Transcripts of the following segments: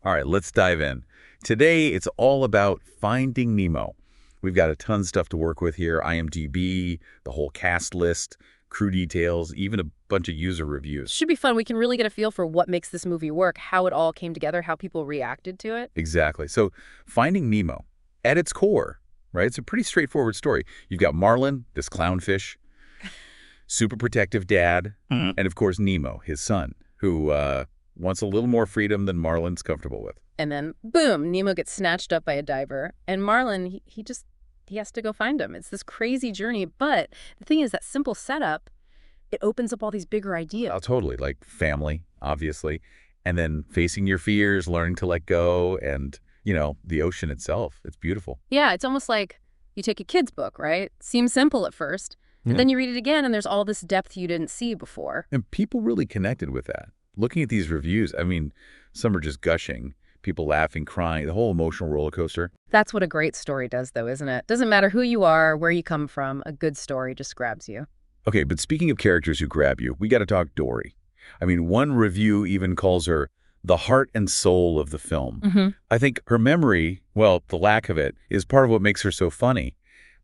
All right, let's dive in. Today, it's all about Finding Nemo. We've got a ton of stuff to work with here. IMDb, the whole cast list, crew details, even a bunch of user reviews. Should be fun. We can really get a feel for what makes this movie work, how it all came together, how people reacted to it. Exactly. So Finding Nemo, at its core, right, it's a pretty straightforward story. You've got Marlin, this clownfish, super protective dad, and of course Nemo, his son, who wants a little more freedom than Marlin's comfortable with. And then, boom, Nemo gets snatched up by a diver. And Marlin, he has to go find him. It's this crazy journey. But the thing is, that simple setup, it opens up all these bigger ideas. Oh, totally. Like family, obviously. And then facing your fears, learning to let go, and, the ocean itself. It's beautiful. Yeah, it's almost like you take a kid's book, right? Seems simple at first. But then you read it again, and there's all this depth you didn't see before. And people really connected with that. Looking at these reviews, I mean, some are just gushing, people laughing, crying, the whole emotional roller coaster. That's what a great story does, though, isn't it? Doesn't matter who you are, where you come from, a good story just grabs you. Okay, but speaking of characters who grab you, we got to talk Dory. I mean, one review even calls her the heart and soul of the film. I think her memory, well, the lack of it, is part of what makes her so funny.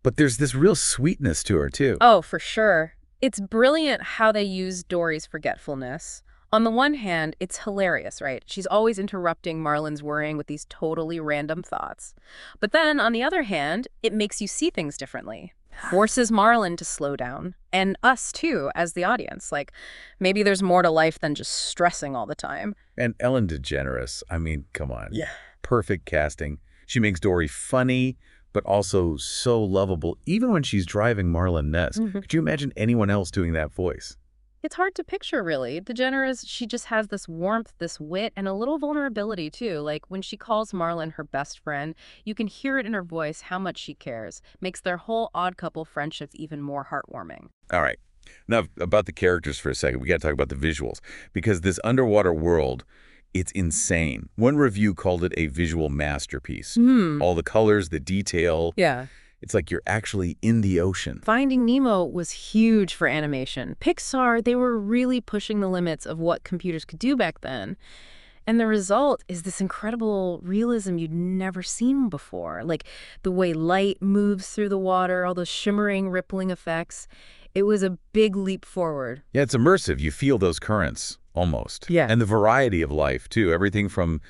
But there's this real sweetness to her, too. Oh, for sure. It's brilliant how they use Dory's forgetfulness. On the one hand, it's hilarious, right? She's always interrupting Marlin's worrying with these totally random thoughts. But then, on the other hand, it makes you see things differently. Forces Marlin to slow down. And us, too, as the audience. Like, maybe there's more to life than just stressing all the time. And Ellen DeGeneres, I mean, come on. Yeah. Perfect casting. She makes Dory funny, but also so lovable, even when she's driving Marlin Ness. Could you imagine anyone else doing that voice? It's hard to picture, really. DeGeneres, she just has this warmth, this wit, and a little vulnerability, too. Like, when she calls Marlin her best friend, you can hear it in her voice how much she cares. Makes their whole odd couple friendships even more heartwarming. All right. Now, about the characters for a second, we got to talk about the visuals. Because this underwater world, it's insane. One review called it a visual masterpiece. All the colors, the detail. Yeah. It's like you're actually in the ocean. Finding Nemo was huge for animation. Pixar, they were really pushing the limits of what computers could do back then. And the result is this incredible realism you'd never seen before. Like the way light moves through the water, all those shimmering, rippling effects. It was a big leap forward. Yeah, it's immersive. You feel those currents, almost. Yeah. And the variety of life, too. Everything from,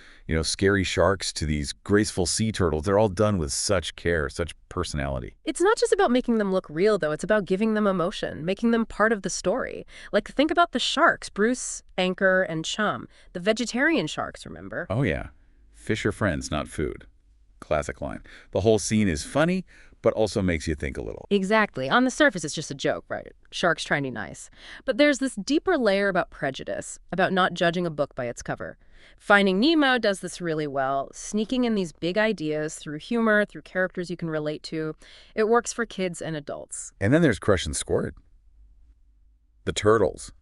scary sharks to these graceful sea turtles. They're all done with such care, such personality. It's not just about making them look real, though. It's about giving them emotion, making them part of the story. Like, think about the sharks, Bruce, Anchor, and Chum. The vegetarian sharks, remember? Oh, yeah. Fish are friends, not food. Classic line. The whole scene is funny, but also makes you think a little. Exactly. On the surface, it's just a joke, right? Sharks trying to be nice. But there's this deeper layer about prejudice, about not judging a book by its cover. Finding Nemo does this really well, sneaking in these big ideas through humor, through characters you can relate to. It works for kids and adults. And then there's Crush and Squirt. The turtles.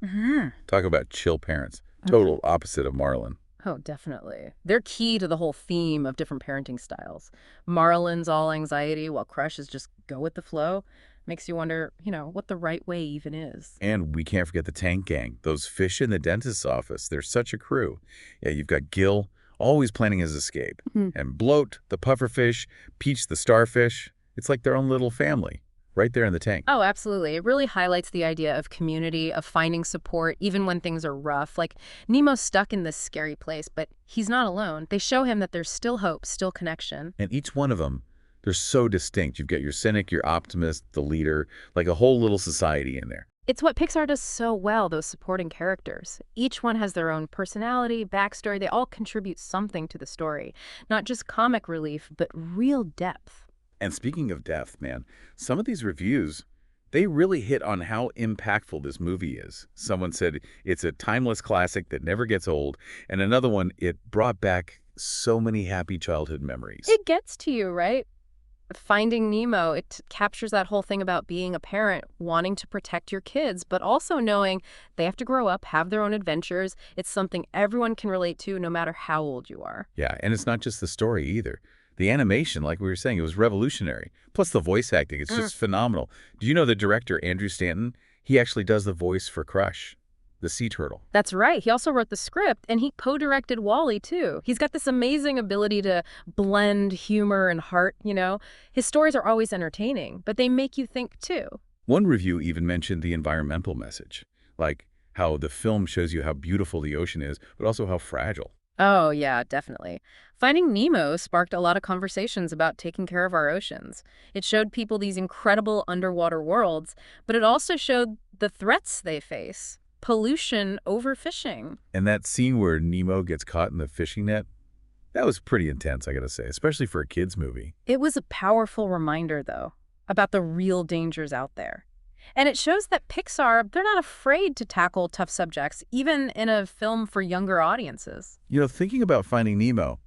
Talk about chill parents. Total opposite of Marlin. Oh, definitely. They're key to the whole theme of different parenting styles. Marlin's all anxiety, while Crush is just go with the flow. Makes you wonder, what the right way even is. And we can't forget the Tank Gang. Those fish in the dentist's office. They're such a crew. Yeah, you've got Gil, always planning his escape. And Bloat, the pufferfish, Peach, the starfish. It's like their own little family, right there in the tank. Oh, absolutely. It really highlights the idea of community, of finding support, even when things are rough. Like, Nemo's stuck in this scary place, but he's not alone. They show him that there's still hope, still connection. And each one of them, they're so distinct. You've got your cynic, your optimist, the leader, like a whole little society in there. It's what Pixar does so well, those supporting characters. Each one has their own personality, backstory. They all contribute something to the story. Not just comic relief, but real depth. And speaking of depth, man, some of these reviews, they really hit on how impactful this movie is. Someone said it's a timeless classic that never gets old. And another one, it brought back so many happy childhood memories. It gets to you, right? Finding Nemo, it captures that whole thing about being a parent, wanting to protect your kids, but also knowing they have to grow up, have their own adventures. It's something everyone can relate to no matter how old you are. Yeah, and it's not just the story either. The animation, like we were saying, it was revolutionary. Plus the voice acting, it's just phenomenal. Do you know the director, Andrew Stanton? He actually does the voice for Crush. the sea turtle. That's right. He also wrote the script, and he co-directed Wall-E, too. He's got this amazing ability to blend humor and heart, you know? His stories are always entertaining, but they make you think, too. One review even mentioned the environmental message, like how the film shows you how beautiful the ocean is, but also how fragile. Oh, yeah, definitely. Finding Nemo sparked a lot of conversations about taking care of our oceans. It showed people these incredible underwater worlds, but it also showed the threats they face. Pollution, overfishing. And that scene where Nemo gets caught in the fishing net, that was pretty intense, I gotta say, especially for a kid's movie. It was a powerful reminder, though, about the real dangers out there. And it shows that Pixar, they're not afraid to tackle tough subjects, even in a film for younger audiences. You know, thinking about Finding Nemo,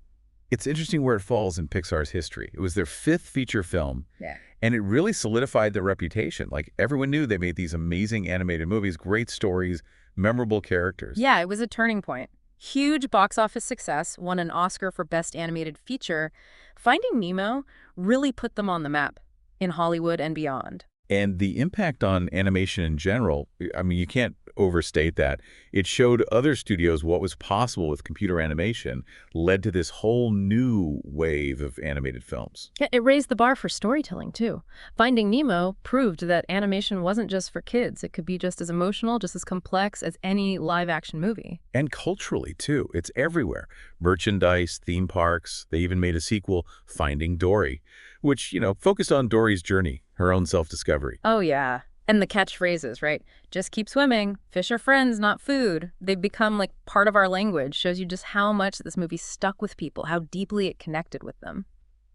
it's interesting where it falls in Pixar's history. It was their 5th feature film, Yeah. and it really solidified their reputation. Like, everyone knew they made these amazing animated movies, great stories, memorable characters. Yeah, it was a turning point. Huge box office success, won an Oscar for Best Animated Feature. Finding Nemo really put them on the map in Hollywood and beyond. And the impact on animation in general, I mean, you can't overstate that. It showed other studios what was possible with computer animation, led to this whole new wave of animated films. Yeah, it raised the bar for storytelling, too. Finding Nemo proved that animation wasn't just for kids. It could be just as emotional, just as complex as any live-action movie. And culturally, too. It's everywhere. Merchandise, theme parks. They even made a sequel, Finding Dory, which, you know, focused on Dory's journey, her own self-discovery. Oh, yeah. And the catchphrases, right? Just keep swimming. Fish are friends, not food. They've become like part of our language. Shows you just how much this movie stuck with people, how deeply it connected with them.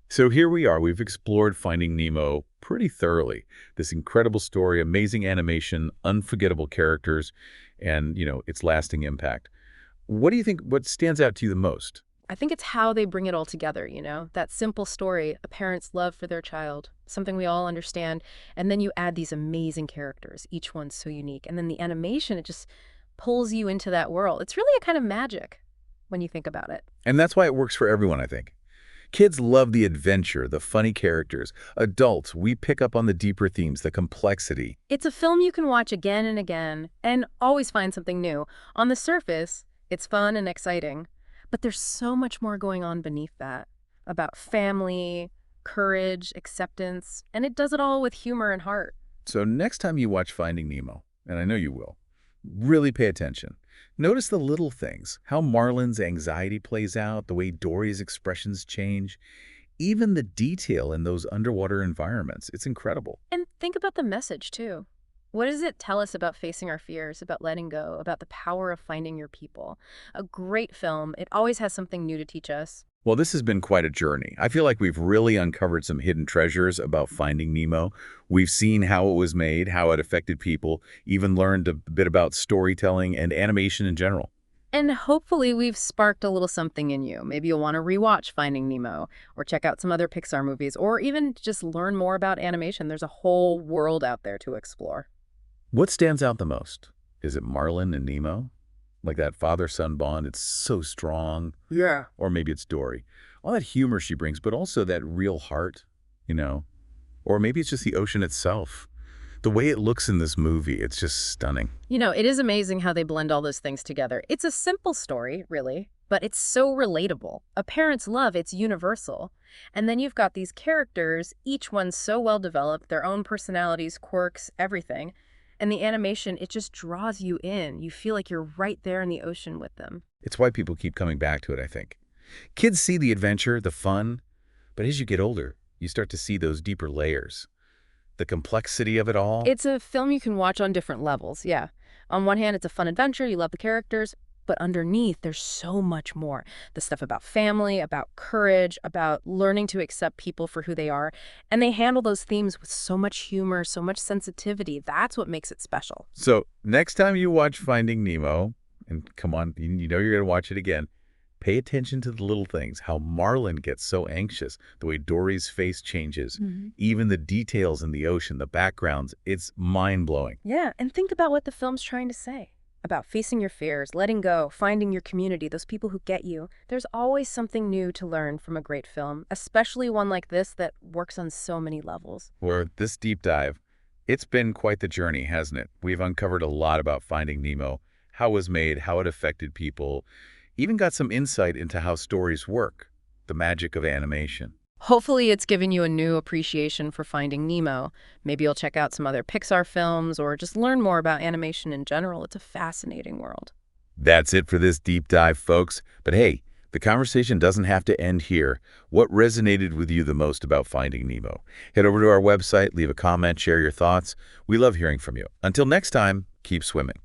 So here we are. We've explored Finding Nemo pretty thoroughly. This incredible story, amazing animation, unforgettable characters, and, you know, its lasting impact. What do you think, what stands out to you the most? I think it's how they bring it all together, you know? That simple story, a parent's love for their child, something we all understand, and then you add these amazing characters, each one's so unique. And then the animation, it just pulls you into that world. It's really a kind of magic when you think about it. And that's why it works for everyone, I think. Kids love the adventure, the funny characters. Adults, we pick up on the deeper themes, the complexity. It's a film you can watch again and again and always find something new. On the surface, it's fun and exciting, but there's so much more going on beneath that, about family, courage, acceptance, and it does it all with humor and heart. So next time you watch Finding Nemo, and I know you will, really pay attention. Notice the little things, how Marlin's anxiety plays out, the way Dory's expressions change, even the detail in those underwater environments. It's incredible. And think about the message, too. What does it tell us about facing our fears, about letting go, about the power of finding your people? A great film. It always has something new to teach us. Well, this has been quite a journey. I feel like we've really uncovered some hidden treasures about Finding Nemo. We've seen how it was made, how it affected people, even learned a bit about storytelling and animation in general. And hopefully we've sparked a little something in you. Maybe you'll want to rewatch Finding Nemo or check out some other Pixar movies or even just learn more about animation. There's a whole world out there to explore. What stands out the most? Is it Marlin and Nemo? Like that father-son bond, it's so strong. Yeah. Or maybe it's Dory. All that humor she brings, but also that real heart, you know? Or maybe it's just the ocean itself. The way it looks in this movie, it's just stunning. You know, it is amazing how they blend all those things together. It's a simple story, really, but it's so relatable. A parent's love, it's universal. And then you've got these characters, each one so well developed, their own personalities, quirks, everything. And the animation, it just draws you in. You feel like you're right there in the ocean with them. It's why people keep coming back to it, I think. Kids see the adventure, the fun, but as you get older, you start to see those deeper layers. The complexity of it all. It's a film you can watch on different levels, yeah. On one hand, it's a fun adventure, you love the characters, but underneath, there's so much more. The stuff about family, about courage, about learning to accept people for who they are. And they handle those themes with so much humor, so much sensitivity. That's what makes it special. So next time you watch Finding Nemo, and come on, you know you're going to watch it again, pay attention to the little things, how Marlin gets so anxious, the way Dory's face changes, even the details in the ocean, the backgrounds, it's mind-blowing. Yeah, and think about what the film's trying to say. About facing your fears, letting go, finding your community, those people who get you. There's always something new to learn from a great film, especially one like this that works on so many levels. For this deep dive, it's been quite the journey, hasn't it? We've uncovered a lot about Finding Nemo, how it was made, how it affected people, even got some insight into how stories work, the magic of animation. Hopefully it's given you a new appreciation for Finding Nemo. Maybe you'll check out some other Pixar films or just learn more about animation in general. It's a fascinating world. That's it for this deep dive, folks. But hey, the conversation doesn't have to end here. What resonated with you the most about Finding Nemo? Head over to our website, leave a comment, share your thoughts. We love hearing from you. Until next time, keep swimming.